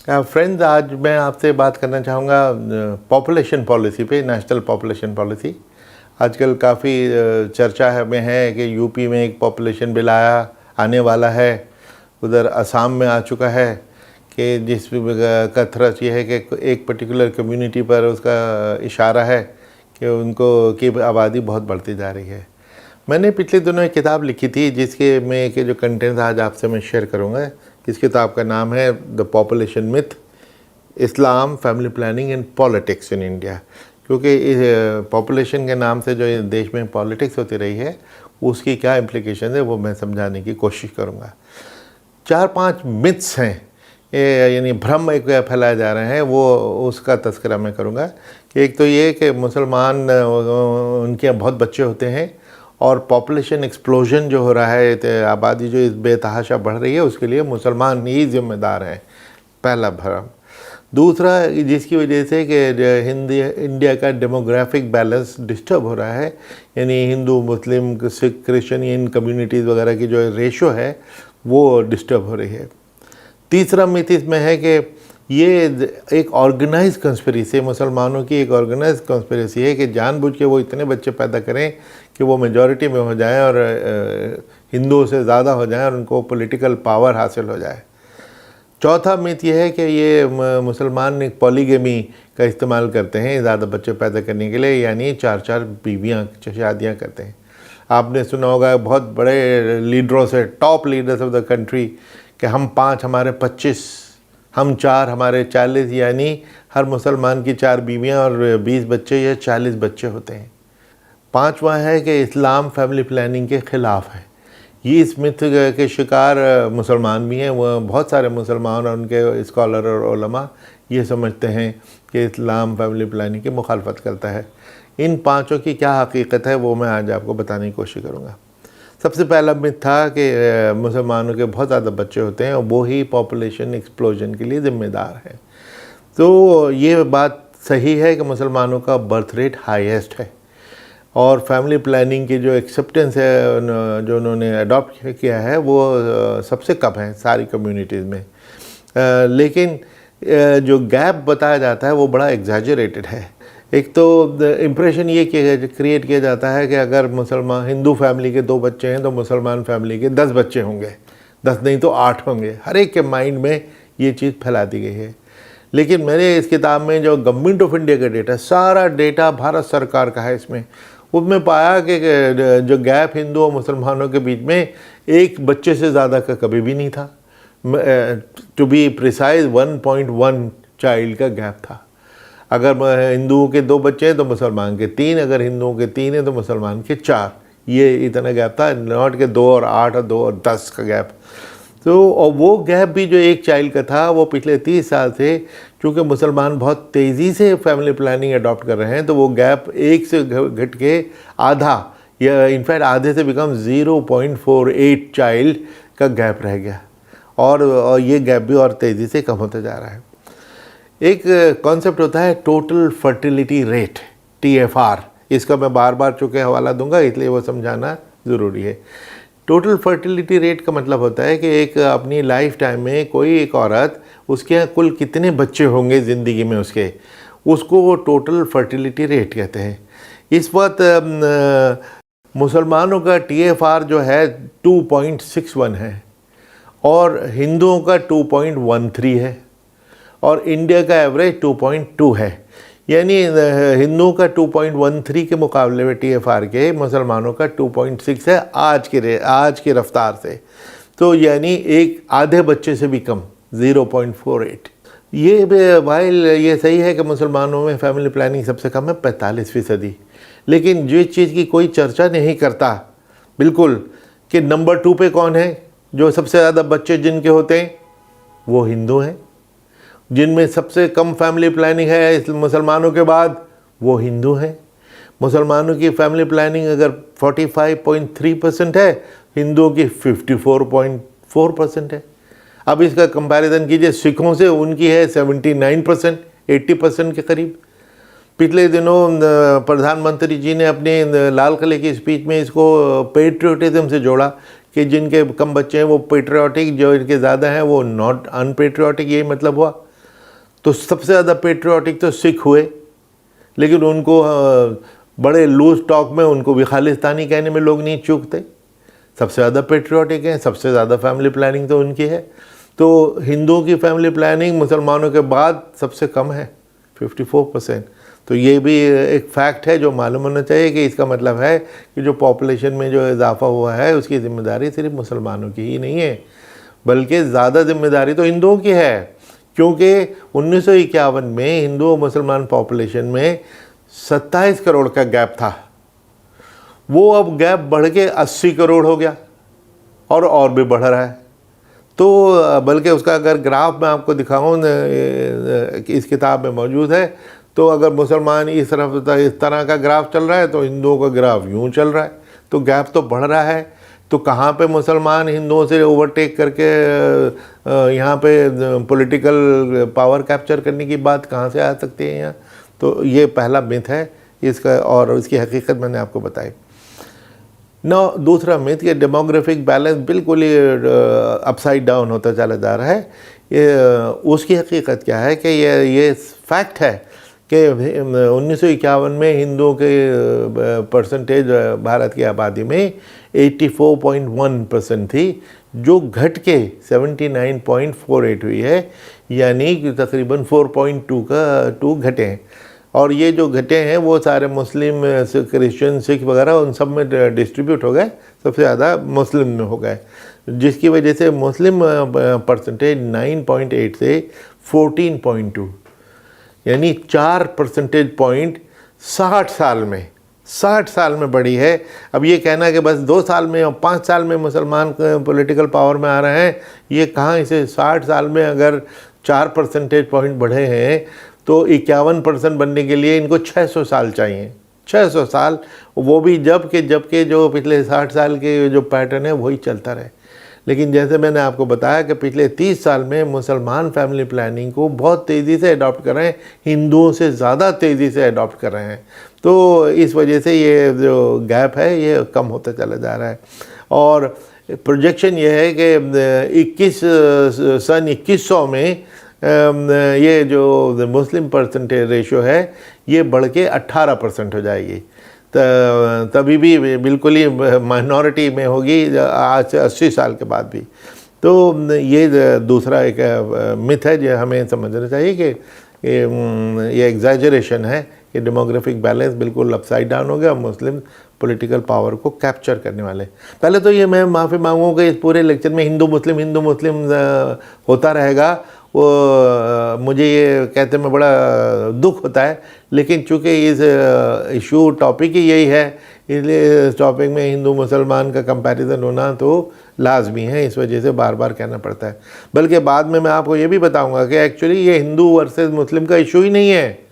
Friends, आज मैं आपसे बात करना चाहूँगा पॉपुलेशन पॉलिसी पे, नेशनल पॉपुलेशन पॉलिसी। आजकल काफ़ी चर्चा में है कि यूपी में एक पॉपुलेशन बिल आने वाला है, उधर असम में आ चुका है, कि जिस का थ्रस्ट ये है कि एक पर्टिकुलर कम्युनिटी पर उसका इशारा है कि उनको की आबादी बहुत बढ़ती जा रही है। मैंने पिछले दिनों एक किताब लिखी थी जिसके में के जो कंटेंट्स आज आपसे मैं शेयर करूँगा। इस किताब का नाम है the population myth, Islam, family planning and politics in India. क्योंकि इस पॉपुलेशन के नाम से जो देश में पॉलिटिक्स होती रही है उसकी क्या इम्प्लिकेशन है वो मैं समझाने की कोशिश करूँगा। 4-5 मिथ्स हैं, यानी भ्रम एक फैलाए जा रहे हैं, वो उसका तस्करा मैं करूँगा। कि एक तो ये कि मुसलमान उनके बहुत बच्चे होते हैं और पॉपुलेशन एक्सप्लोजन जो हो रहा है, आबादी जो इस बेतहाशा बढ़ रही है, उसके लिए मुसलमान ही जिम्मेदार हैं, पहला भ्रम। दूसरा, जिसकी वजह से कि इंडिया का डेमोग्राफिक बैलेंस डिस्टर्ब हो रहा है, यानी हिंदू, मुस्लिम, सिख, क्रिश्चियन, इन कम्युनिटीज़ वगैरह की जो रेशो है वो डिस्टर्ब हो रही है। तीसरा मिथ इसमें है कि ये एक ऑर्गेनाइज कंस्पिरेसी, मुसलमानों की एक ऑर्गेनाइज कंस्पिरेसी है कि जानबूझ के वो इतने बच्चे पैदा करें कि वो मेजॉरिटी में हो जाएं और हिंदुओं से ज़्यादा हो जाएं और उनको पॉलिटिकल पावर हासिल हो जाए। चौथा मिथ ये है कि ये मुसलमान एक पॉलीगेमी का इस्तेमाल करते हैं ज़्यादा बच्चे पैदा करने के लिए, यानी 4-4 बीवियाँ, शादियाँ करते हैं। आपने सुना होगा बहुत बड़े लीडरों से, top leaders of the country, कि हम 5 हमारे 25, हम 4 हमारे 40, यानी हर मुसलमान की 4 बीवियाँ और 20 बच्चे या 40 बच्चे होते हैं। पांचवा है कि इस्लाम फैमिली प्लानिंग के ख़िलाफ़ है। ये इस मिथ के शिकार मुसलमान भी हैं। वो बहुत सारे मुसलमान और उनके स्कॉलर और उलमा ये समझते हैं कि इस्लाम फैमिली प्लानिंग की मुखालफत करता है। इन पांचों की क्या हकीकत है वो मैं आज आपको बताने की कोशिश करूँगा। सबसे पहला मिथ था कि मुसलमानों के बहुत ज़्यादा बच्चे होते हैं और वो ही पॉपुलेशन एक्सप्लोजन के लिए ज़िम्मेदार हैं। तो ये बात सही है कि मुसलमानों का बर्थ रेट हाईएस्ट है और फैमिली प्लानिंग की जो एक्सेप्टेंस है, जो उन्होंने अडॉप्ट किया है, वो सबसे कम है सारी कम्युनिटीज़ में। लेकिन जो गैप बताया जाता है वो बड़ा एग्जैजरेटेड है। एक तो इम्प्रेशन ये क्रिएट किया जाता है कि अगर मुसलमान हिंदू फैमिली के 2 बच्चे हैं तो मुसलमान फैमिली के 10 बच्चे होंगे, 10 नहीं तो 8 होंगे। हर एक के माइंड में ये चीज़ फैला दी गई है। लेकिन मैंने इस किताब में जो गवर्नमेंट ऑफ इंडिया का डेटा, सारा डेटा भारत सरकार का है, उसमें पाया कि जो गैप हिंदू और मुसलमानों के बीच में एक बच्चे से ज़्यादा का कभी भी नहीं था। टू बी प्रिसाइज 1.1 चाइल्ड का गैप था। अगर हिंदुओं के 2 बच्चे हैं तो मुसलमान के 3, अगर हिंदुओं के 3 हैं तो मुसलमान के 4, ये इतना गैप था। नॉट के 2 और 8 और 2 और 10 का गैप। तो और वो गैप भी जो एक चाइल्ड का था वो पिछले 30 साल से, चूँकि मुसलमान बहुत तेज़ी से फैमिली प्लानिंग अडॉप्ट कर रहे हैं, तो वो गैप 1 से घट के आधा, या इनफैक्ट आधे से बिकम 0.48 चाइल्ड का गैप रह गया। और ये गैप भी और तेज़ी से कम होता जा रहा है। एक कॉन्सेप्ट होता है टोटल फर्टिलिटी रेट, TFR। इसका मैं बार बार चूँकि हवाला दूंगा, इसलिए वो समझाना ज़रूरी है। टोटल फर्टिलिटी रेट का मतलब होता है कि एक अपनी लाइफ टाइम में कोई एक औरत, उसके यहाँ कुल कितने बच्चे होंगे ज़िंदगी में उसके, उसको वो टोटल फर्टिलिटी रेट कहते हैं। इस वक्त मुसलमानों का TFR जो है 2.61 है और हिंदुओं का 2.13 है और इंडिया का एवरेज 2.2 है। यानी हिंदुओं का 2.13 के मुकाबले में TFR के मुसलमानों का 2.6 है आज की रफ्तार से। तो यानी एक आधे बच्चे से भी कम, 0.48। ये वाइल ये सही है कि मुसलमानों में फैमिली प्लानिंग सबसे कम है, 45%। लेकिन जिस चीज़ की कोई चर्चा नहीं करता बिल्कुल, कि नंबर 2 पे कौन है, जो सबसे ज़्यादा बच्चे जिनके होते हैं वो हिंदू हैं। जिनमें सबसे कम फैमिली प्लानिंग है इस मुसलमानों के बाद, वो हिंदू हैं। मुसलमानों की फैमिली प्लानिंग अगर 45.3% है, हिंदुओं की 54.4% है। अब इसका कंपैरिजन कीजिए सिखों से, उनकी है 79%, 80% के करीब। पिछले दिनों प्रधानमंत्री जी ने अपने लाल किले की स्पीच में इसको पेट्रियोटिज्म से जोड़ा कि जिनके कम बच्चे हैं वो पेट्रियाटिक, जो इनके ज़्यादा हैं वो नॉट अनपेट्रियाटिक, यही मतलब हुआ। तो सबसे ज़्यादा पेट्रियाटिक तो सिख हुए, लेकिन उनको बड़े लूज टॉक में उनको भी खालिस्तानी कहने में लोग नहीं चूकते। सबसे ज़्यादा पेट्रियाटिक हैं, सबसे ज़्यादा फैमिली प्लानिंग तो उनकी है। तो हिंदुओं की फैमिली प्लानिंग मुसलमानों के बाद सबसे कम है, 54%। तो ये भी एक फैक्ट है जो मालूम होना चाहिए कि इसका मतलब है कि जो पॉपुलेशन में जो इजाफा हुआ है उसकी ज़िम्मेदारी सिर्फ मुसलमानों की ही नहीं है, बल्कि ज़्यादा ज़िम्मेदारी तो हिंदुओं की है, क्योंकि 1951 में हिंदू और मुसलमान पॉपुलेशन में 27 करोड़ का गैप था। वो अब गैप बढ़ के 80 करोड़ हो गया और भी बढ़ रहा है। तो बल्कि उसका अगर ग्राफ मैं आपको दिखाऊं, इस किताब में मौजूद है, तो अगर मुसलमान इस तरह का ग्राफ चल रहा है तो हिंदुओं का ग्राफ यूं चल रहा है, तो गैप तो बढ़ रहा है। तो कहाँ पे मुसलमान हिंदुओं से ओवरटेक करके यहाँ पे पॉलिटिकल पावर कैप्चर करने की बात कहाँ से आ सकती है यहाँ? तो ये पहला मिथ है इसका, और इसकी हकीकत मैंने आपको बताई। दूसरा मिथ, ये डेमोग्राफिक बैलेंस बिल्कुल ही अपसाइड डाउन होता चला जा रहा है। उसकी हकीकत क्या है कि ये फैक्ट है कि 1951 में हिंदुओं के परसेंटेज भारत की आबादी में 84.1% थी, जो घट के 79.48 हुई है, यानी कि तकरीबन 4.2 घटे हैं। और ये जो घटे हैं वो सारे मुस्लिम, क्रिश्चियन, सिख वगैरह उन सब में डिस्ट्रीब्यूट हो गए, सबसे ज़्यादा मुस्लिम में हो गए, जिसकी वजह से मुस्लिम परसेंटेज 9.8 से 14.2, यानी 4 परसेंटेज पॉइंट 60 साल में बढ़ी है। अब ये कहना कि बस 2 साल में और 5 साल में मुसलमान पॉलिटिकल पावर में आ रहे हैं, ये कहाँ, इसे 60 साल में अगर 4 परसेंटेज पॉइंट बढ़े हैं तो 51% बनने के लिए इनको 600 साल चाहिए। 600 साल, वो भी जबकि जो पिछले 60 साल के जो पैटर्न है वही चलता रहे। लेकिन जैसे मैंने आपको बताया कि पिछले 30 साल में मुसलमान फैमिली प्लानिंग को बहुत तेज़ी से अडॉप्ट कर रहे हैं, हिंदुओं से ज़्यादा तेज़ी से अडॉप्ट कर रहे हैं। तो इस वजह से ये जो गैप है ये कम होता चला जा रहा है। और प्रोजेक्शन ये है कि सन 2100 में ये जो मुस्लिम परसेंटेज रेशो है ये बढ़ के 18% हो जाएगी। तभी भी बिल्कुल ही माइनॉरिटी में होगी आज से 80 साल के बाद भी। तो ये दूसरा एक मिथ है जो हमें समझना चाहिए कि ये एग्जैजरेशन है कि डेमोग्राफिक बैलेंस बिल्कुल अपसाइड डाउन हो गया, मुस्लिम पॉलिटिकल पावर को कैप्चर करने वाले। पहले तो ये मैं माफ़ी मांगूंगा कि इस पूरे लेक्चर में हिंदू मुस्लिम होता रहेगा, वो मुझे ये कहते में बड़ा दुख होता है, लेकिन चूँकि इस इशू टॉपिक ही यही है, इसलिए इस टॉपिक में हिंदू मुसलमान का कंपैरिजन होना तो लाजमी है, इस वजह से बार बार कहना पड़ता है। बल्कि बाद में मैं आपको ये भी बताऊंगा कि एक्चुअली ये हिंदू वर्सेस मुस्लिम का इशू ही नहीं है।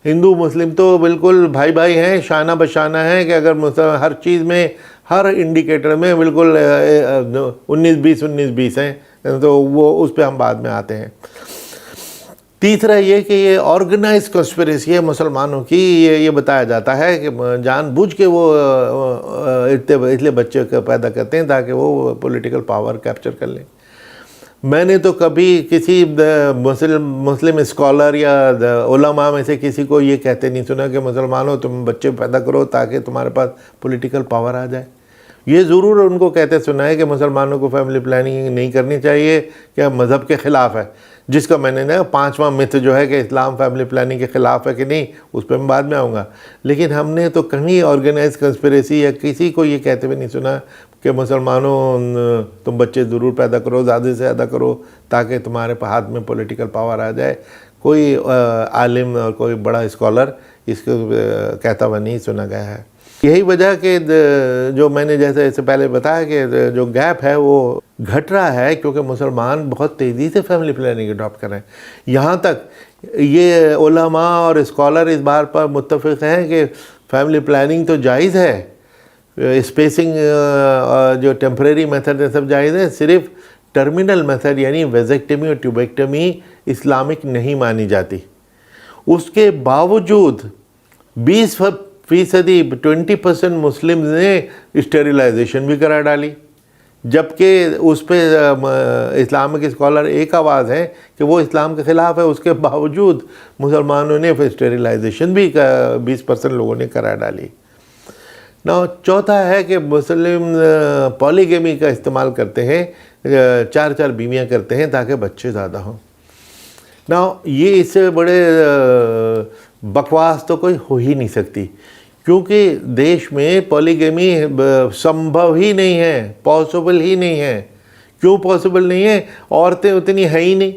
हिंदू मुस्लिम तो बिल्कुल भाई भाई हैं, शाना बशाना है कि अगर हर चीज़ में, हर इंडिकेटर में बिल्कुल 19-20 हैं, तो वो उस पर हम बाद में आते हैं। तीसरा ये कि ये ऑर्गेनाइज कॉन्स्पिरेसी है मुसलमानों की, ये बताया जाता है कि जानबूझ के वो इसलिए बच्चे पैदा करते हैं ताकि वो पॉलिटिकल पावर कैप्चर कर लें। मैंने तो कभी किसी मुस्लिम स्कॉलर या उलमा में से किसी को ये कहते नहीं सुना कि मुसलमानों तुम बच्चे पैदा करो ताकि तुम्हारे पास पॉलिटिकल पावर आ जाए। ये ज़रूर उनको कहते सुना है कि मुसलमानों को फैमिली प्लानिंग नहीं करनी चाहिए, क्या मज़हब के ख़िलाफ़ है, जिसका मैंने ना 5वां मिथ जो है कि इस्लाम फैमिली प्लानिंग के ख़िलाफ़ है कि नहीं, उस पर मैं बाद में आऊँगा। लेकिन हमने तो कहीं ऑर्गेनाइज कंस्पिरेसी या किसी को ये कहते हुए नहीं सुना कि मुसलमानों तुम बच्चे ज़रूर पैदा करो, ज़्यादा से ज़्यादा करो ताकि तुम्हारे हाथ में पॉलिटिकल पावर आ जाए। कोई आलिम और कोई बड़ा स्कॉलर इसको कहता हुआ नहीं सुना गया है। यही वजह कि जो मैंने जैसे इससे पहले बताया कि जो गैप है वो घट रहा है क्योंकि मुसलमान बहुत तेज़ी से फैमिली प्लानिंग अडॉप्ट कर रहे हैं। यहाँ तक ये उलमा और स्कॉलर इस बार पर मुत्तफ़िक़ हैं कि फैमिली प्लानिंग तो जायज़ है, स्पेसिंग जो टेम्परेरी मेथड है सब जायज़ है, सिर्फ टर्मिनल मेथड यानी वेजेक्टमी और ट्यूबेक्टमी इस्लामिक नहीं मानी जाती। उसके बावजूद 20% मुस्लिम ने स्टेरिलाइजेशन भी करा डाली। जबकि उस पर इस्लामिक स्कॉलर एक आवाज़ है कि वो इस्लाम के ख़िलाफ़ है, उसके बावजूद मुसलमानों ने फिर स्टेरिलाइजेशन भी 20% लोगों ने करा डाली। ना चौथा है कि मुस्लिम पॉलीगेमी का इस्तेमाल करते हैं, 4 बीवियां करते हैं ताकि बच्चे ज़्यादा हों। ना ये इससे बड़े बकवास तो कोई हो ही नहीं सकती, क्योंकि देश में पॉलीगेमी संभव ही नहीं है, पॉसिबल ही नहीं है। क्यों पॉसिबल नहीं है? औरतें उतनी है ही नहीं।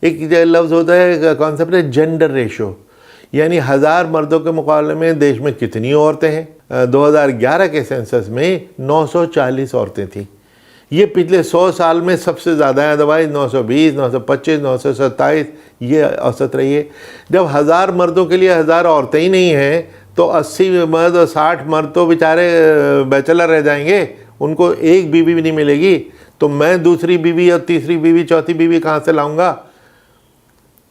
एक लफ्ज़ होता है, कॉन्सेप्ट है जेंडर रेशो, यानी 1000 मर्दों के मुकाबले में देश में कितनी औरतें हैं। 2011 के सेंसस में 940 औरतें थीं। ये पिछले 100 साल में सबसे ज़्यादा है, अदरवाइज 920, 925, 927 ये औसत रही है। जब 1000 मर्दों के लिए 1000 औरतें ही नहीं हैं, तो 80 मर्द और 60 मर्द तो बेचारे बैचलर रह जाएंगे, उनको एक बीवी भी नहीं मिलेगी। तो मैं दूसरी बीवी और तीसरी बीवी, चौथी बीवी कहाँ से लाऊंगा?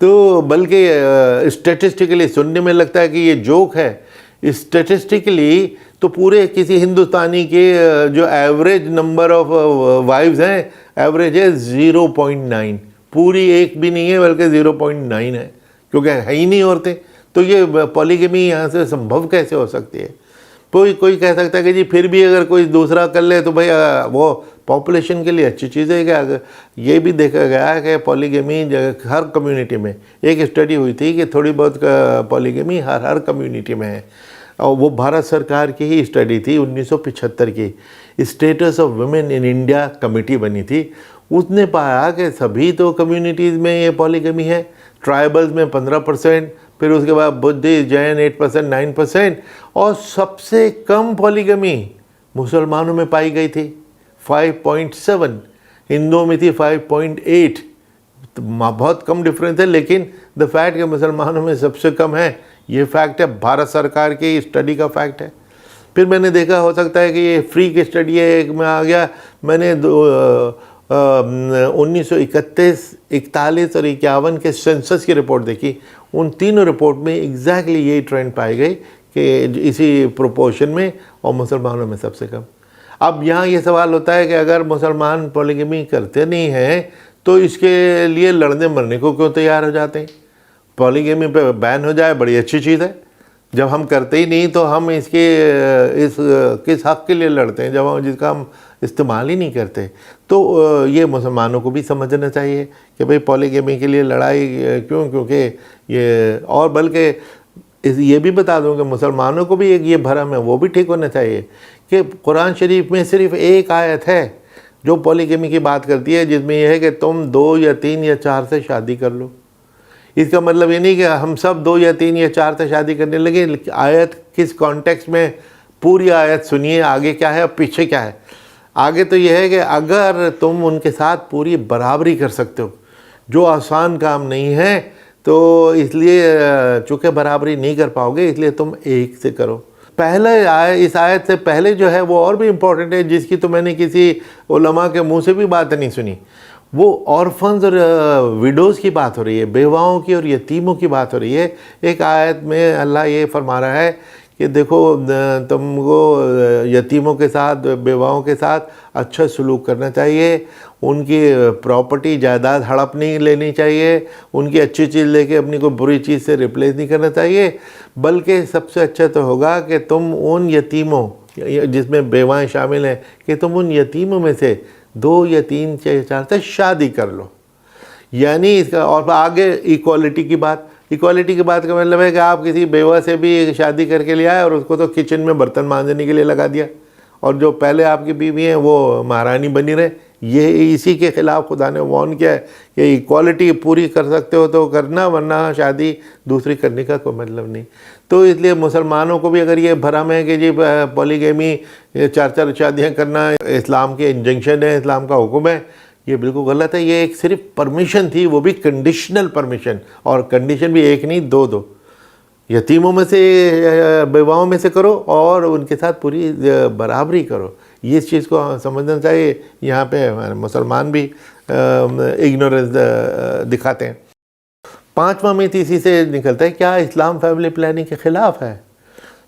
तो बल्कि स्टेटिस्टिकली सुनने में लगता है कि ये जोक है, स्टेटिस्टिकली तो पूरे किसी हिंदुस्तानी के जो एवरेज नंबर ऑफ वाइफ्स हैं, एवरेज है 0.9, पूरी एक भी नहीं है बल्कि 0.9 है, क्योंकि है ही नहीं औरतें। तो ये पॉलीगेमी यहाँ से संभव कैसे हो सकती है? कोई कह सकता है कि जी फिर भी अगर कोई दूसरा कर ले तो भाई वो पॉपुलेशन के लिए अच्छी चीज़ है। क्या ये भी देखा गया है कि पॉलीगेमी हर कम्युनिटी में, एक स्टडी हुई थी कि थोड़ी बहुत पॉलीगेमी हर कम्युनिटी में है, और वो भारत सरकार की ही स्टडी थी 1975 की। Status of women in India committee बनी थी, उसने पाया कि सभी तो कम्युनिटीज़ में ये पॉलीगेमी है। ट्राइबल्स में 15%, फिर उसके बाद बुद्धिस्ट, जैन 8%, 9%, और सबसे कम पॉलीगेमी मुसलमानों में पाई गई थी 5.7, हिंदुओं में थी 5.8। तो बहुत कम डिफरेंस है, लेकिन द फैक्ट कि मुसलमानों में सबसे कम है, ये फैक्ट है, भारत सरकार की स्टडी का फैक्ट है। फिर मैंने देखा, हो सकता है कि ये फ्री की स्टडी है, एक में आ गया, मैंने 1931, 41 और 51 के सेंसस की रिपोर्ट देखी। उन तीनों रिपोर्ट में एग्जैक्टली यही ट्रेंड पाई गई कि इसी प्रोपोर्शन में, और मुसलमानों में सबसे कम। अब यहाँ ये सवाल होता है कि अगर मुसलमान पॉलीगेमी करते नहीं हैं तो इसके लिए लड़ने मरने को क्यों तैयार हो जाते हैं? पॉलीगेमी पे बैन हो जाए, बड़ी अच्छी चीज़ है। जब हम करते ही नहीं तो हम किस हक़ के लिए लड़ते हैं, जब जिसका हम इस्तेमाल ही नहीं करते? तो ये मुसलमानों को भी समझना चाहिए कि भाई पॉलीगेमी के लिए लड़ाई क्यों, क्योंकि ये, और बल्कि ये भी बता दूं कि मुसलमानों को भी एक ये भरम है, वो भी ठीक होना चाहिए कि कुरान शरीफ में सिर्फ एक आयत है जो पॉलीगेमी की बात करती है, जिसमें यह है कि तुम 2 या 3 या 4 से शादी कर लो। इसका मतलब ये नहीं कि हम सब 2 या 3 या 4 से शादी करने लगे। आयत किस कॉन्टेक्स्ट में, पूरी आयत सुनिए, आगे क्या है और पीछे क्या है। आगे तो यह है कि अगर तुम उनके साथ पूरी बराबरी कर सकते हो, जो आसान काम नहीं है, तो इसलिए चूँकि बराबरी नहीं कर पाओगे, इसलिए तुम एक से करो। पहले इस आयत से पहले जो है वो और भी इम्पोर्टेंट है, जिसकी तो मैंने किसी उलमा के मुंह से भी बात नहीं सुनी। वो ऑर्फन्स और विडोज़ की बात हो रही है, बेवाओं की और यतीमों की बात हो रही है। एक आयत में अल्लाह ये फरमा रहा है कि देखो, तुमको यतीमों के साथ, बेवाओं के साथ अच्छा सलूक करना चाहिए, उनकी प्रॉपर्टी जायदाद हड़प नहीं लेनी चाहिए, उनकी अच्छी चीज़ लेके अपनी कोई बुरी चीज़ से रिप्लेस नहीं करना चाहिए, बल्कि सबसे अच्छा तो होगा कि तुम उन यतीमों, जिसमें बेवाएँ शामिल हैं, कि तुम उन यतीमों में से 2 या 3 या 4 से शादी कर लो। यानी इसका, और आगे इक्वालिटी की बात, इक्वालिटी की बात का मतलब है कि आप किसी बेवा से भी शादी करके ले आए और उसको तो किचन में बर्तन मांजने के लिए लगा दिया, और जो पहले आपकी बीवी हैं वो महारानी बनी रहे। ये इसी के ख़िलाफ़ खुदा ने वार्न किया है कि इक्वालिटी पूरी कर सकते हो तो करना, वरना शादी दूसरी करने का कोई मतलब नहीं। तो इसलिए मुसलमानों को भी अगर ये भरम है कि जी पॉलीगेमी, 4 शादियाँ करना इस्लाम के इंजंक्शन है, इस्लाम का हुक्म है, ये बिल्कुल गलत है। ये एक सिर्फ परमिशन थी, वो भी कंडीशनल परमिशन, और कंडीशन भी एक नहीं 2। यतीमों में से, बेवाओं में से करो और उनके साथ पूरी बराबरी करो। ये इस चीज़ को समझना चाहिए। यहाँ पे मुसलमान भी इग्नोरेंस दिखाते हैं। 5वां मिथ इसी से निकलता है, क्या इस्लाम फैमिली प्लानिंग के ख़िलाफ़ है?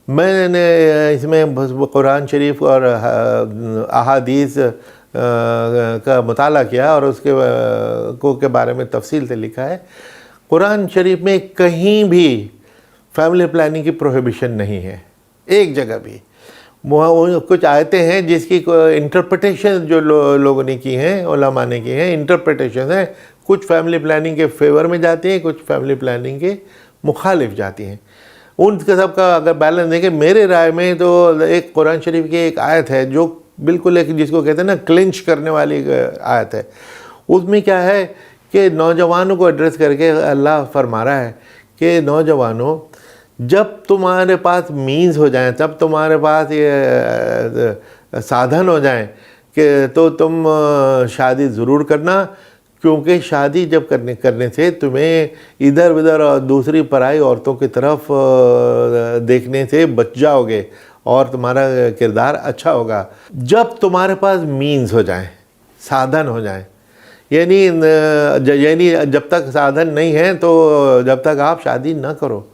मैंने इसमें कुरान शरीफ और अहादीस का मुताला किया और उसके के बारे में तफसील से लिखा है, कुरान शरीफ में कहीं भी फैमिली प्लानिंग की प्रोहिबिशन नहीं है, एक जगह भी। कुछ आयतें हैं जिसकी इंटरप्रिटेशन जो लोगों ने की हैं, उलमा ने की हैं, इंटरप्रिटेशन है, कुछ फैमिली प्लानिंग के फेवर में जाती हैं, कुछ फैमिली प्लानिंग के मुखालिफ जाती हैं। उनके सब का अगर बैलेंस देखें, मेरे राय में तो एक कुरान शरीफ की एक आयत है जो बिल्कुल एक, जिसको कहते हैं ना क्लिंच करने वाली आयत है। उसमें क्या है कि नौजवानों को एड्रेस करके अल्लाह फरमा रहा है कि नौजवानों, जब तुम्हारे पास मीन्स हो जाएं, तब तुम्हारे पास ये साधन हो जाएं कि तो तुम शादी ज़रूर करना, क्योंकि शादी जब करने से तुम्हें इधर उधर और दूसरी पराई औरतों की तरफ देखने से बच जाओगे और तुम्हारा किरदार अच्छा होगा। जब तुम्हारे पास मीन्स हो जाएं, साधन हो जाएं, यानी जब तक साधन नहीं है तो जब तक आप शादी ना करो।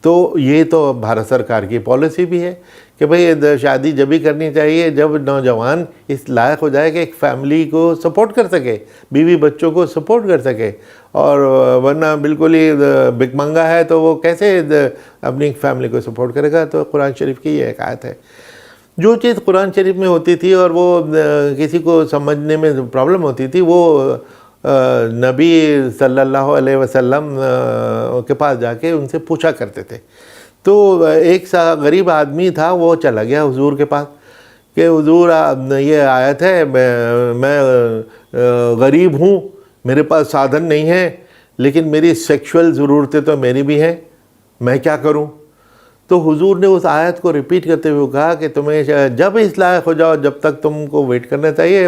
तो ये तो भारत सरकार की पॉलिसी भी है कि भाई शादी जब भी करनी चाहिए जब नौजवान इस लायक हो जाए कि एक फैमिली को सपोर्ट कर सके, बीवी बच्चों को सपोर्ट कर सके। और वरना बिल्कुल ही भिखमंगा है तो वो कैसे अपनी फैमिली को सपोर्ट करेगा। तो कुरान शरीफ की ये एक आयत है। जो चीज़ कुरान शरीफ में होती थी और वो किसी को समझने में प्रॉब्लम होती थी, वो नबी सल्लल्लाहु अलैहि वसल्लम के पास जाके उनसे पूछा करते थे। तो एक सा गरीब आदमी था, वो चला गया हुजूर के पास कि हुजूर ये आयत है, मैं गरीब हूँ, मेरे पास साधन नहीं है, लेकिन मेरी सेक्सुअल ज़रूरतें तो मेरी भी हैं, मैं क्या करूँ। तो हुजूर ने उस आयत को रिपीट करते हुए कहा कि तुम्हें जब इस लायक हो जाओ, जब तक तुमको वेट करना चाहिए,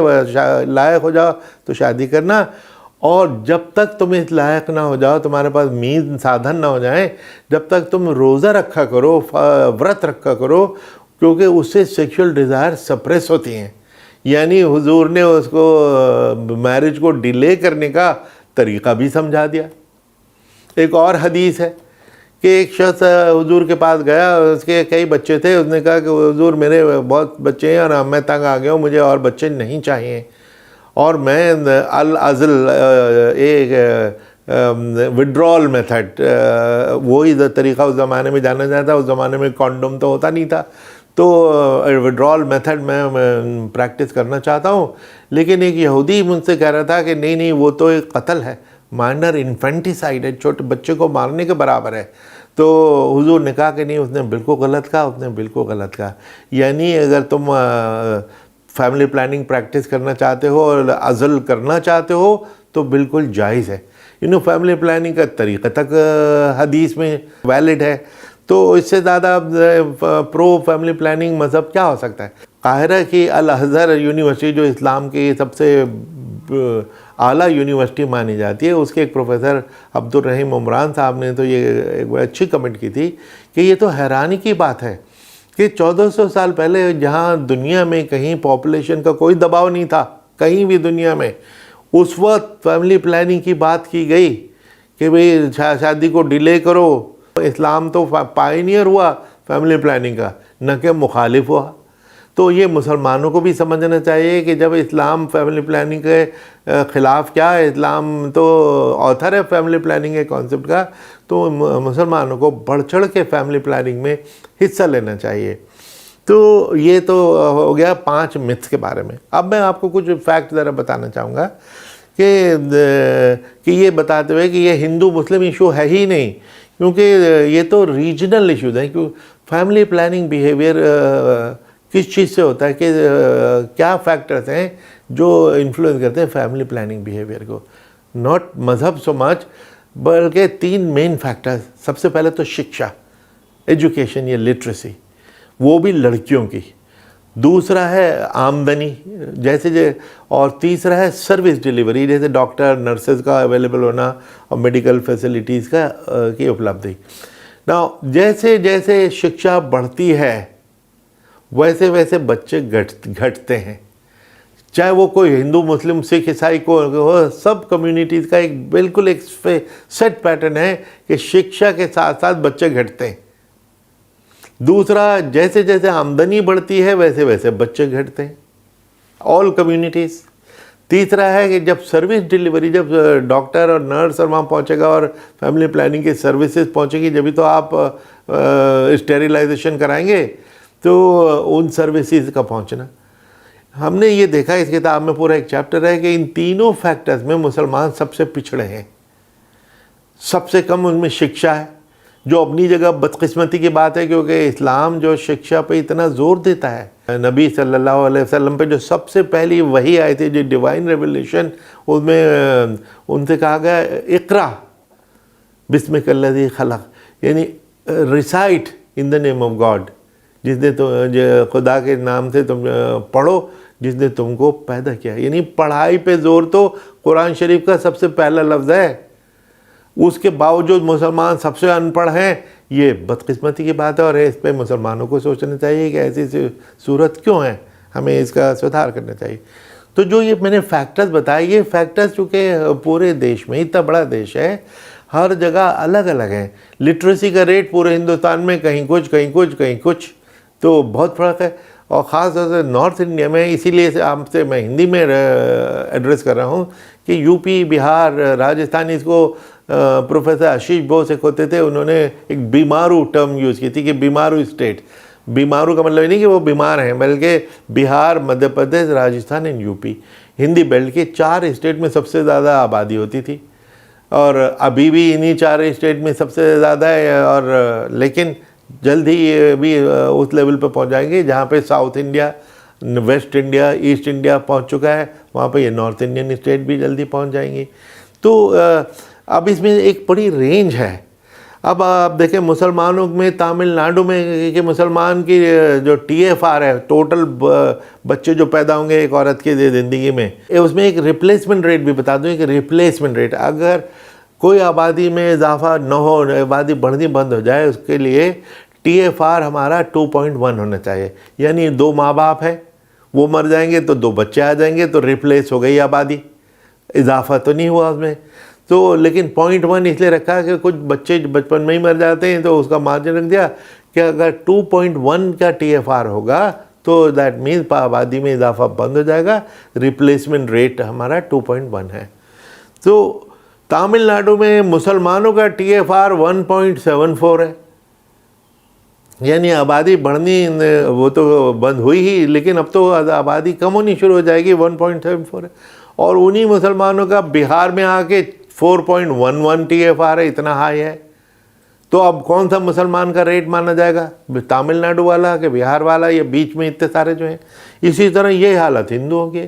लायक हो जाओ तो शादी करना, और जब तक तुम इस लायक ना हो जाओ, तुम्हारे पास मीन साधन ना हो जाए, जब तक तुम रोज़ा रखा करो, व्रत रखा करो, क्योंकि उससे सेक्सुअल डिज़ायर सप्रेस होती हैं। यानी हुजूर ने उसको मैरिज को डिले करने का तरीक़ा भी समझा दिया। एक और हदीस है कि एक शख्स हुजूर के पास गया, उसके कई बच्चे थे, उसने कहा कि हुजूर मेरे बहुत बच्चे हैं और मैं तंग आ गया हूँ, मुझे और बच्चे नहीं चाहिए, और मैं अल अज़ल एक विड्रॉल मेथड, वही तरीक़ा उस ज़माने में जाना जाता था। उस ज़माने में कॉन्डोम तो होता नहीं था, तो विड्रॉल मेथड मैं प्रैक्टिस करना चाहता हूँ। लेकिन एक यहूदी मुझसे कह रहा था कि नहीं नहीं, वो तो एक कत्ल है, माइनर इन्फेंटिसाइड है, छोटे बच्चे को मारने के बराबर है। तो हुजूर ने कहा कि नहीं, उसने बिल्कुल गलत कहा, उसने बिल्कुल गलत कहा। यानी अगर तुम फैमिली प्लानिंग प्रैक्टिस करना चाहते हो और अज़ल करना चाहते हो तो बिल्कुल जायज़ है। फैमिली प्लानिंग का तरीक़ा तक हदीस में वैलिड है, तो इससे ज़्यादा प्रो फैमिली प्लानिंग मज़हब क्या हो सकता है। काहिरा की अल अज़हर यूनिवर्सिटी, जो इस्लाम की सबसे आला यूनिवर्सिटी मानी जाती है, उसके एक प्रोफेसर अब्दुल रहीम उमरान साहब ने तो ये एक अच्छी कमेंट की थी कि ये तो हैरानी की बात है कि 1400 साल पहले जहाँ दुनिया में कहीं पॉपुलेशन का कोई दबाव नहीं था, कहीं भी दुनिया में, उस वक्त फैमिली प्लानिंग की बात की गई कि भाई शादी को डिले करो। इस्लाम तो पायनियर हुआ फैमिली प्लानिंग का, न कि मुखालिफ हुआ। तो ये मुसलमानों को भी समझना चाहिए कि जब इस्लाम फैमिली प्लानिंग के ख़िलाफ़, क्या इस्लाम तो ऑथर है फैमिली प्लानिंग के कॉन्सेप्ट का, तो मुसलमानों को बढ़ चढ़ के फैमिली प्लानिंग में हिस्सा लेना चाहिए। तो ये तो हो गया 5 मिथ्स के बारे में। अब मैं आपको कुछ फैक्ट ज़रा बताना चाहूँगा कि ये बताते हुए कि ये हिंदू मुस्लिम इशू है ही नहीं, क्योंकि ये तो रीजनल इशूज़ हैं। क्योंकि फैमिली प्लानिंग बिहेवियर किस चीज़ से होता है, कि क्या फैक्टर्स हैं जो इन्फ्लुएंस करते हैं फैमिली प्लानिंग बिहेवियर को। नॉट मज़हब सो मच, बल्कि 3 मेन फैक्टर्स। सबसे पहले तो शिक्षा, एजुकेशन या लिटरेसी, वो भी लड़कियों की। दूसरा है आमदनी, और तीसरा है सर्विस डिलीवरी, जैसे डॉक्टर नर्सेज का अवेलेबल होना और मेडिकल फैसिलिटीज़ का की उपलब्धि। ना जैसे जैसे शिक्षा बढ़ती है वैसे वैसे बच्चे घटते हैं, चाहे वो कोई हिंदू मुस्लिम सिख ईसाई को हो, सब कम्युनिटीज़ का एक बिल्कुल एक सेट पैटर्न है कि शिक्षा के साथ साथ बच्चे घटते हैं। दूसरा, जैसे जैसे आमदनी बढ़ती है वैसे वैसे बच्चे घटते हैं। All communities. तीसरा है कि जब सर्विस डिलीवरी, जब डॉक्टर और नर्स और वहाँ पहुँचेगा और फैमिली प्लानिंग की सर्विसेज पहुँचेगी, जब भी तो आप स्टेरिलाइजेशन कराएंगे, तो उन सर्विसेज का पहुँचना। हमने ये देखा इस किताब में पूरा एक चैप्टर है कि इन तीनों फैक्टर्स में मुसलमान सबसे पिछड़े हैं। सबसे कम उनमें शिक्षा है, जो अपनी जगह बदकिस्मती की बात है, क्योंकि इस्लाम जो शिक्षा पे इतना ज़ोर देता है, नबी सल्लल्लाहु अलैहि वसल्लम पे जो सबसे पहली वही आई थी, जो डिवाइन रेवलेशन, उसमें उनसे कहा गया इक़रा बिस्मिकल्लज़ी खलक़, यानी recite in the name of God, जिसने तो खुदा के नाम से तुम पढ़ो जिसने तुमको पैदा किया। यानी पढ़ाई पे ज़ोर तो कुरान शरीफ का सबसे पहला लफ्ज़ है। उसके बावजूद मुसलमान सबसे अनपढ़ हैं, ये बदकिस्मती की बात है। और इस पे मुसलमानों को सोचना चाहिए कि ऐसी सूरत क्यों है, हमें इसका सुधार करना चाहिए। तो जो ये मैंने फैक्टर्स बताए, ये फैक्टर्स चूँकि पूरे देश में, इतना बड़ा देश है, हर जगह अलग अलग हैं। लिटरेसी का रेट पूरे हिंदुस्तान में कहीं कुछ कहीं कुछ कहीं कुछ, तो बहुत फ़र्क है। और ख़ास तौर से नॉर्थ इंडिया में, इसीलिए आपसे मैं हिंदी में एड्रेस कर रहा हूँ कि यूपी, बिहार, राजस्थान, इसको प्रोफेसर आशीष बोस एक होते थे, उन्होंने एक बीमारू टर्म यूज़ की थी कि बीमारू स्टेट। बीमारू का मतलब नहीं कि वो बीमार हैं, बल्कि Bihar, Madhya Pradesh, Rajasthan and UP, Hindi belt के 4 स्टेट में सबसे ज़्यादा आबादी होती थी। और अभी भी इन्हीं 4 स्टेट में सबसे ज़्यादा है। और लेकिन जल्द ही ये भी उस लेवल पर पहुंच जाएंगे जहाँ पे south India, waste India, east India पहुंच चुका है, वहाँ पे ये नॉर्थ इंडियन स्टेट भी जल्दी पहुंच जाएंगी। तो अब इसमें एक बड़ी रेंज है। अब आप देखें मुसलमानों में, तमिलनाडु में कि मुसलमान की जो TFR है, टोटल बच्चे जो पैदा होंगे एक औरत की ज़िंदगी में, उसमें एक रिप्लेसमेंट रेट भी बता दूँ कि रिप्लेसमेंट रेट, अगर कोई आबादी में इजाफा न हो, आबादी बढ़नी बंद हो जाए, उसके लिए TFR हमारा 2.1 होना चाहिए। यानी 2 माँ बाप है, वो मर जाएंगे तो 2 बच्चे आ जाएंगे, तो रिप्लेस हो गई आबादी, इजाफा तो नहीं हुआ उसमें। तो लेकिन 0.1 इसलिए रखा कि कुछ बच्चे बचपन में ही मर जाते हैं, तो उसका मार्जिन रख दिया कि अगर 2.1 का TFR होगा तो दैट मीन्स आबादी में इजाफा बंद हो जाएगा, रिप्लेसमेंट रेट हमारा 2.1 है। तो तमिलनाडु में मुसलमानों का TFR 1.74 है, यानी आबादी बढ़नी वो तो बंद हुई ही, लेकिन अब तो आबादी कम होनी शुरू हो जाएगी, 1.74 है। और उन्हीं मुसलमानों का बिहार में आके 4.11 TFR है, इतना हाई है। तो अब कौन सा मुसलमान का रेट माना जाएगा, तमिलनाडु वाला कि बिहार वाला, या बीच में इतने सारे जो हैं। इसी तरह ये हालत हिंदुओं की।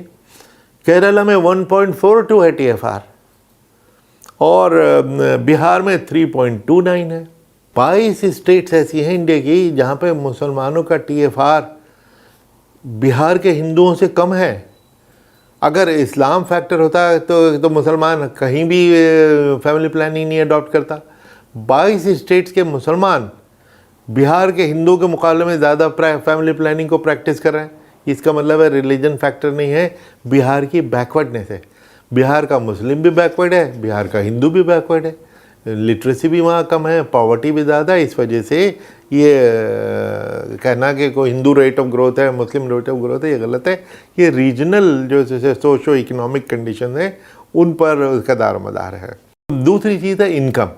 केरला में 1.42 है TFR, और बिहार में 3.29 है। 22 स्टेट्स ऐसी हैं इंडिया की जहाँ पे मुसलमानों का TFR बिहार के हिंदुओं से कम है। अगर इस्लाम फैक्टर होता तो मुसलमान कहीं भी फैमिली प्लानिंग नहीं अडॉप्ट करता। 22 स्टेट्स के मुसलमान बिहार के हिंदुओं के मुकाबले में ज़्यादा फैमिली प्लानिंग को प्रैक्टिस कर रहे हैं। इसका मतलब है रिलीजन फैक्टर नहीं है, बिहार की बैकवर्डनेस है। बिहार का मुस्लिम भी बैकवर्ड है, बिहार का हिंदू भी बैकवर्ड है, लिटरेसी भी वहाँ कम है, पॉवर्टी भी ज़्यादा है। इस वजह से ये कहना कि कोई हिंदू रेट ऑफ ग्रोथ है, मुस्लिम रेट ऑफ ग्रोथ है, ये गलत है। ये रीजनल जो सोशो इकोनॉमिक कंडीशन है उन पर उसका दारोमदार है। दूसरी चीज़ है इनकम।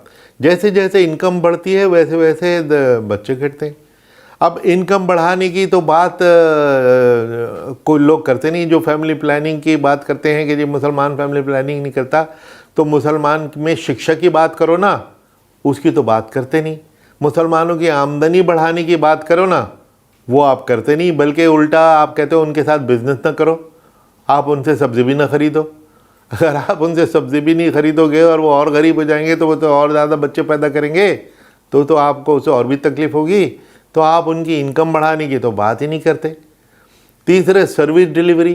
जैसे जैसे इनकम बढ़ती है वैसे वैसे बच्चे घटते हैं। अब इनकम बढ़ाने की तो बात कोई लोग करते नहीं। जो फैमिली प्लानिंग की बात करते हैं कि जी मुसलमान फैमिली प्लानिंग नहीं करता, तो मुसलमान में शिक्षा की बात करो ना, उसकी तो बात करते नहीं। मुसलमानों की आमदनी बढ़ाने की बात करो ना, वो आप करते नहीं, बल्कि उल्टा आप कहते हो उनके साथ बिजनेस ना करो, आप उनसे सब्ज़ी भी ना ख़रीदो। अगर आप उनसे सब्ज़ी भी नहीं ख़रीदोगे और वो और गरीब हो जाएंगे तो वो तो और ज़्यादा बच्चे पैदा करेंगे, तो आपको उससे और भी तकलीफ़ होगी। तो आप उनकी इनकम बढ़ाने की तो बात ही नहीं करते। तीसरे सर्विस डिलीवरी।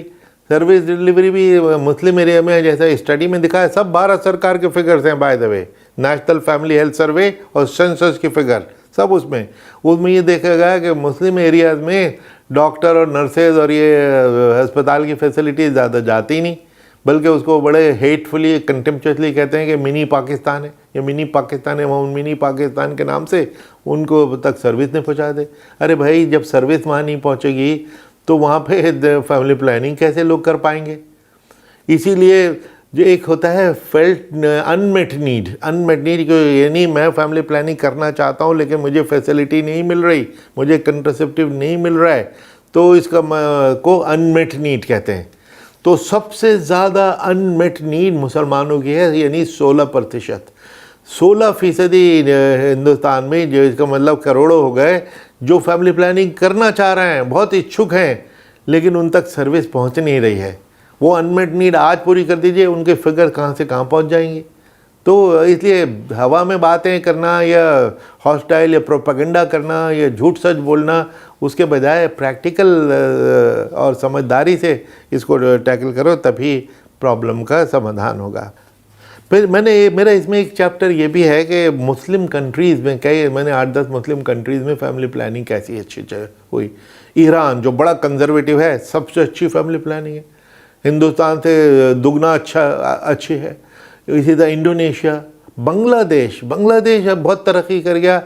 सर्विस डिलीवरी भी मुस्लिम एरिया में जैसा स्टडी में दिखा है, सब भारत सरकार के फिगर्स हैं by the way, national family health survey और सेंसस की फिगर सब उसमें ये देखा गया कि मुस्लिम एरियाज़ में डॉक्टर और नर्सेज और ये अस्पताल की फैसिलिटीज़ ज़्यादा जाती नहीं, बल्कि उसको बड़े हेटफुली कंटेम्पचुअसली कहते हैं कि मिनी पाकिस्तान है, ये मिनी पाकिस्तान है। वहाँ मिनी पाकिस्तान के नाम से उनको तक सर्विस नहीं पहुँचा दे। अरे भाई, जब सर्विस वहाँ नहीं पहुँचेगी तो वहाँ पे फैमिली प्लानिंग कैसे लोग कर पाएंगे। इसीलिए जो एक होता है फेल्ट अनमेट नीड को, यानी मैं फैमिली प्लानिंग करना चाहता हूँ लेकिन मुझे फैसिलिटी नहीं मिल रही, मुझे कंट्रासेप्टिव नहीं मिल रहा है, तो इसका को अनमेट नीड कहते हैं। तो सबसे ज़्यादा अनमेट नीड मुसलमानों की है, यानी 16%। 16% हिंदुस्तान में, जो इसका मतलब करोड़ों हो गए, जो फैमिली प्लानिंग करना चाह रहे हैं, बहुत इच्छुक हैं, लेकिन उन तक सर्विस पहुंच नहीं रही है। वो अनमेट नीड आज पूरी कर दीजिए, उनके फिगर कहाँ से कहाँ पहुंच जाएंगे। तो इसलिए हवा में बातें करना या हॉस्टाइल या प्रोपेगेंडा करना या झूठ सच बोलना, उसके बजाय प्रैक्टिकल और समझदारी से इसको टैकल करो, तभी प्रॉब्लम का समाधान होगा। फिर मेरा इसमें एक चैप्टर ये भी है कि मुस्लिम कंट्रीज़ में मैंने 8-10 मुस्लिम कंट्रीज़ में फैमिली प्लानिंग कैसी अच्छी हुई। ईरान जो बड़ा कंजर्वेटिव है, सबसे अच्छी फैमिली प्लानिंग है, हिंदुस्तान से दुगना अच्छी है। इसी तरह इंडोनेशिया, बांग्लादेश अब बहुत तरक्की कर गया,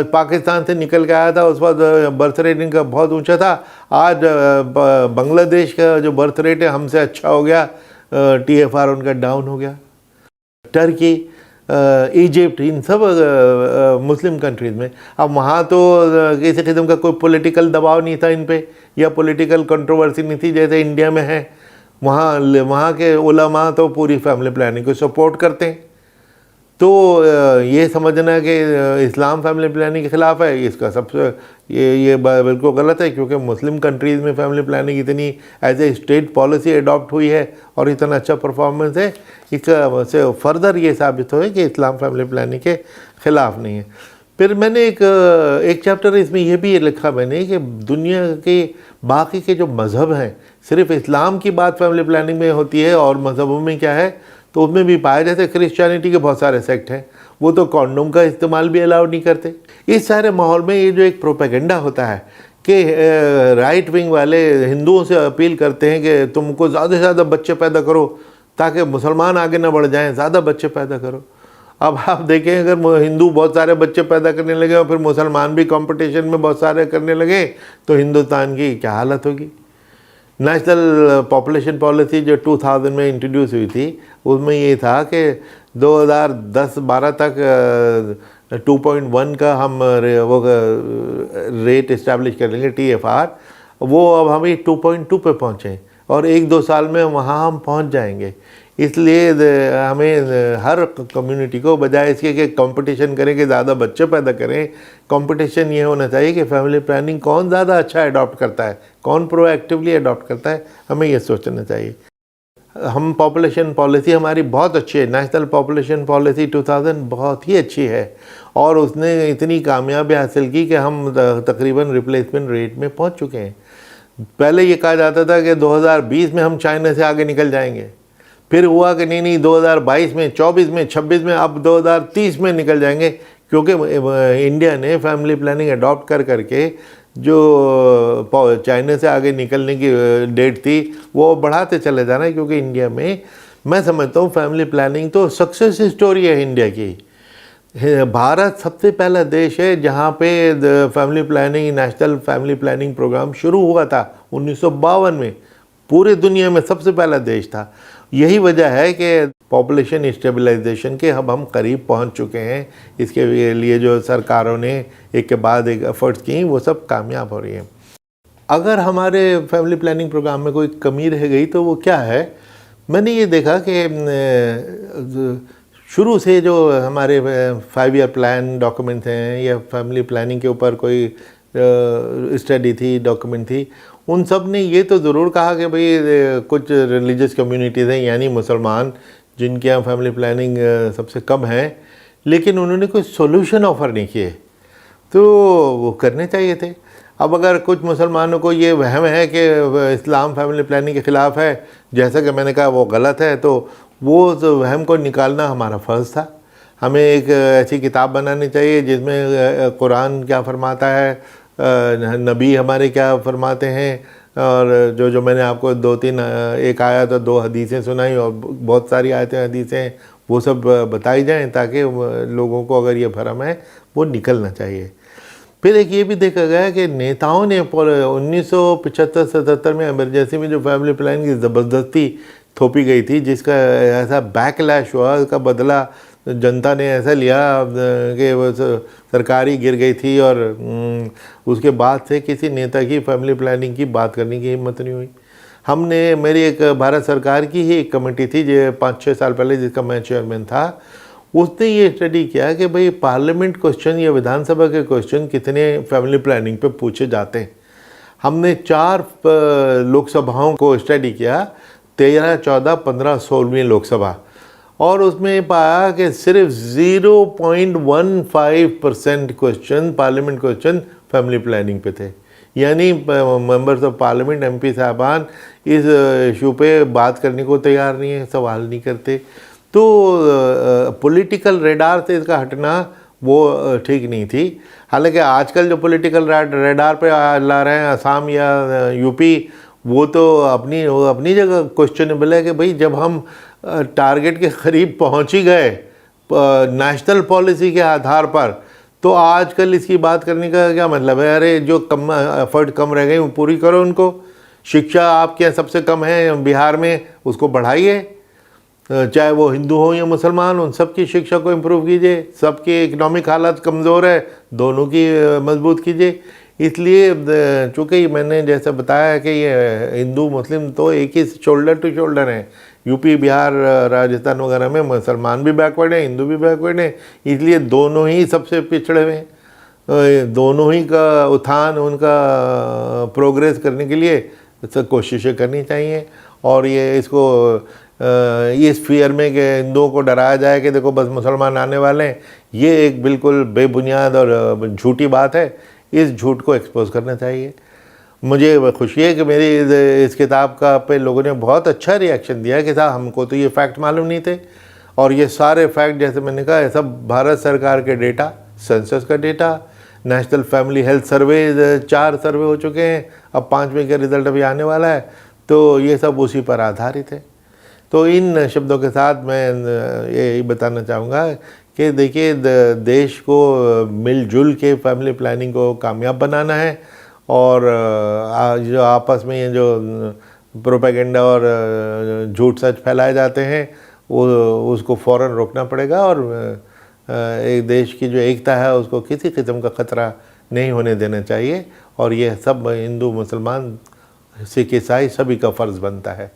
पाकिस्तान से निकल के आया था, उस वक्त बर्थ रेट इनका बहुत ऊंचा था। आज बांग्लादेश का जो बर्थ रेट है हमसे अच्छा हो गया, TFR उनका डाउन हो गया। टर्की, इजिप्ट, इन सब मुस्लिम कंट्रीज़ में अब वहाँ तो किसी किस्म का कोई पॉलिटिकल दबाव नहीं था इन पे, या पॉलिटिकल कंट्रोवर्सी नहीं थी जैसे इंडिया में है। वहाँ के उलमा तो पूरी फैमिली प्लानिंग को सपोर्ट करते हैं। तो ये समझना कि इस्लाम फैमिली प्लानिंग के ख़िलाफ़ है, इसका सबसे ये बिल्कुल गलत है, क्योंकि मुस्लिम कंट्रीज़ में फैमिली प्लानिंग इतनी as a state policy adopt हुई है और इतना अच्छा परफॉर्मेंस है, इसका से फर्दर ये साबित हो कि इस्लाम फैमिली प्लानिंग के ख़िलाफ़ नहीं है। फिर मैंने एक चैप्टर इसमें यह भी लिखा मैंने कि दुनिया के बाकी के जो मज़हब हैं, सिर्फ इस्लाम की बात फैमिली प्लानिंग में होती है और मज़हबों में क्या है, तो उसमें भी पाया जाता है। क्रिश्चियनिटी के बहुत सारे सेक्ट हैं, वो तो कॉन्डोम का इस्तेमाल भी अलाउ नहीं करते। इस सारे माहौल में ये जो एक प्रोपेगेंडा होता है कि राइट विंग वाले हिंदुओं से अपील करते हैं कि तुमको ज़्यादा से ज़्यादा बच्चे पैदा करो ताकि मुसलमान आगे ना बढ़ जाएं, ज़्यादा बच्चे पैदा करो। अब आप देखें, अगर हिंदू बहुत सारे बच्चे पैदा करने लगे और फिर मुसलमान भी कंपटीशन में बहुत सारे करने लगे, तो हिंदुस्तान की क्या हालत होगी। नेशनल पॉपुलेशन पॉलिसी जो 2000 में इंट्रोड्यूस हुई थी, उसमें ये था कि 2010-12 तक 2.1 का हम वो रेट इस्टेब्लिश कर लेंगे, TFR। वो अब हम 2.2 पे पहुँचे और 1-2 साल में वहाँ हम पहुँच जाएंगे। इसलिए हमें हर कम्युनिटी को, बजाय इसके कि कंपटीशन करें कि ज़्यादा बच्चे पैदा करें, कंपटीशन ये होना चाहिए कि फैमिली प्लानिंग कौन ज़्यादा अच्छा अडॉप्ट करता है, कौन प्रोएक्टिवली अडॉप्ट करता है, हमें ये सोचना चाहिए। हम पॉपुलेशन पॉलिसी हमारी बहुत अच्छी है, नेशनल पॉपुलेशन पॉलिसी 2000 बहुत ही अच्छी है और उसने इतनी कामयाबी हासिल की कि हम तकरीबन रिप्लेसमेंट रेट में पहुँच चुके हैं। पहले ये कहा जाता था कि 2020 में हम चाइना से आगे निकल जाएंगे, फिर हुआ कि नहीं 2022 में, 24 में, 26 में, अब 2030 में निकल जाएंगे, क्योंकि इंडिया ने फैमिली प्लानिंग अडॉप्ट करके जो चाइना से आगे निकलने की डेट थी वो बढ़ाते चले जाना है। क्योंकि इंडिया में मैं समझता हूँ फैमिली प्लानिंग तो सक्सेस स्टोरी है इंडिया की। भारत सबसे पहला देश है जहाँ पे family planning, national family planning programme शुरू हुआ था 1952 में, पूरे दुनिया में सबसे पहला देश था। यही वजह है कि पॉपुलेशन स्टेबलाइजेशन के अब हम करीब पहुंच चुके हैं। इसके लिए जो सरकारों ने एक के बाद एक एफर्ट्स की, वो सब कामयाब हो रही हैं। अगर हमारे फैमिली प्लानिंग प्रोग्राम में कोई कमी रह गई तो वो क्या है, मैंने ये देखा कि शुरू से जो हमारे 5 ईयर प्लान डॉक्यूमेंट हैं या फैमिली प्लानिंग के ऊपर कोई स्टडी थी, डॉक्यूमेंट थी, उन सब ने ये तो ज़रूर कहा कि भाई कुछ रिलीजियस कम्युनिटीज़ हैं, यानी मुसलमान, जिनके यहाँ फैमिली प्लानिंग सबसे कम है, लेकिन उन्होंने कोई सोल्यूशन ऑफ़र नहीं किए, तो वो करने चाहिए थे। अब अगर कुछ मुसलमानों को ये वहम है कि इस्लाम फैमिली प्लानिंग के ख़िलाफ़ है, जैसा कि मैंने कहा वो गलत है, तो वो वहम को निकालना हमारा फ़र्ज़ था। हमें एक ऐसी किताब बनानी चाहिए जिसमें कुरान क्या फरमाता है, नबी हमारे क्या फरमाते हैं, और जो मैंने आपको 2-3 एक आयत और 2 हदीसें सुनाई और बहुत सारी आयतें हदीसें वो सब बताई जाएं, ताकि लोगों को अगर ये भरम है वो निकलना चाहिए। फिर एक ये भी देखा गया कि नेताओं ने 1975-77 में इमरजेंसी में जो फैमिली प्लानिंग की ज़बरदस्ती थोपी गई थी, जिसका ऐसा बैकलैश हुआ, उसका बदला जनता ने ऐसा लिया कि वो सरकारी गिर गई थी, और उसके बाद से किसी नेता की फैमिली प्लानिंग की बात करने की हिम्मत नहीं हुई। हमने, मेरी एक भारत सरकार की ही एक कमेटी थी जो 5-6 साल पहले, जिसका मैं चेयरमैन था, उसने ये स्टडी किया कि भाई पार्लियामेंट क्वेश्चन या विधानसभा के क्वेश्चन कितने फैमिली प्लानिंग पे पूछे जाते हैं। हमने 4 लोकसभाओं को स्टडी किया, 13, 14, 15, 16वीं लोकसभा, और उसमें पाया कि सिर्फ 0.15% question, parliament question, family planning पे थे। यानी मेंबर्स ऑफ पार्लियामेंट, एमपी साहबान इस इशू पे बात करने को तैयार नहीं है, सवाल नहीं करते। तो पॉलिटिकल रेडार से इसका हटना वो ठीक नहीं थी। हालांकि आजकल जो पॉलिटिकल रेडार पे ला रहे हैं असम या यूपी, वो तो अपनी जगह क्वेश्चनेबल है कि भाई जब हम टारगेट के करीब पहुंच ही गए नेशनल पॉलिसी के आधार पर, तो आजकल इसकी बात करने का क्या मतलब है? अरे जो कम एफर्ट कम रह गई वो पूरी करो उनको। शिक्षा आपके यहाँ सबसे कम है बिहार में, उसको बढ़ाइए, चाहे वो हिंदू हो या मुसलमान, उन सबकी शिक्षा को इम्प्रूव कीजिए। सबकी इकोनॉमिक हालत कमज़ोर है, दोनों की मजबूत कीजिए। इसलिए चूँकि मैंने जैसे बताया कि ये हिंदू मुस्लिम तो एक ही शोल्डर टू शोल्डर हैं। यूपी, बिहार, राजस्थान वगैरह में मुसलमान भी बैकवर्ड हैं, हिंदू भी बैकवर्ड हैं, इसलिए दोनों ही सबसे पिछड़े हुए हैं। दोनों ही का उत्थान, उनका प्रोग्रेस करने के लिए कोशिशें करनी चाहिए। और ये इसको इस फियर में कि हिंदुओं को डराया जाए कि देखो बस मुसलमान आने वाले हैं, ये एक बिल्कुल बेबुनियाद और झूठी बात है। इस झूठ को एक्सपोज करना चाहिए। मुझे खुशी है कि मेरी इस किताब का पे लोगों ने बहुत अच्छा रिएक्शन दिया कि साहब हमको तो ये फैक्ट मालूम नहीं थे, और ये सारे फैक्ट जैसे मैंने कहा ये सब भारत सरकार के डेटा, सेंसस का data, national family health survey, 4 सर्वे हो चुके हैं, अब 5वें का रिजल्ट अभी आने वाला है, तो ये सब उसी पर आधारित है। तो इन शब्दों के साथ मैं यही बताना चाहूँगा कि देखिए देश को मिलजुल के फैमिली प्लानिंग को कामयाब बनाना है, और जो आपस में ये जो प्रोपेगेंडा और झूठ सच फैलाए जाते हैं वो उसको फ़ौरन रोकना पड़ेगा, और एक देश की जो एकता है उसको किसी किस्म का ख़तरा नहीं होने देना चाहिए। और ये सब हिंदू, मुसलमान, सिख, ईसाई सभी का फ़र्ज़ बनता है।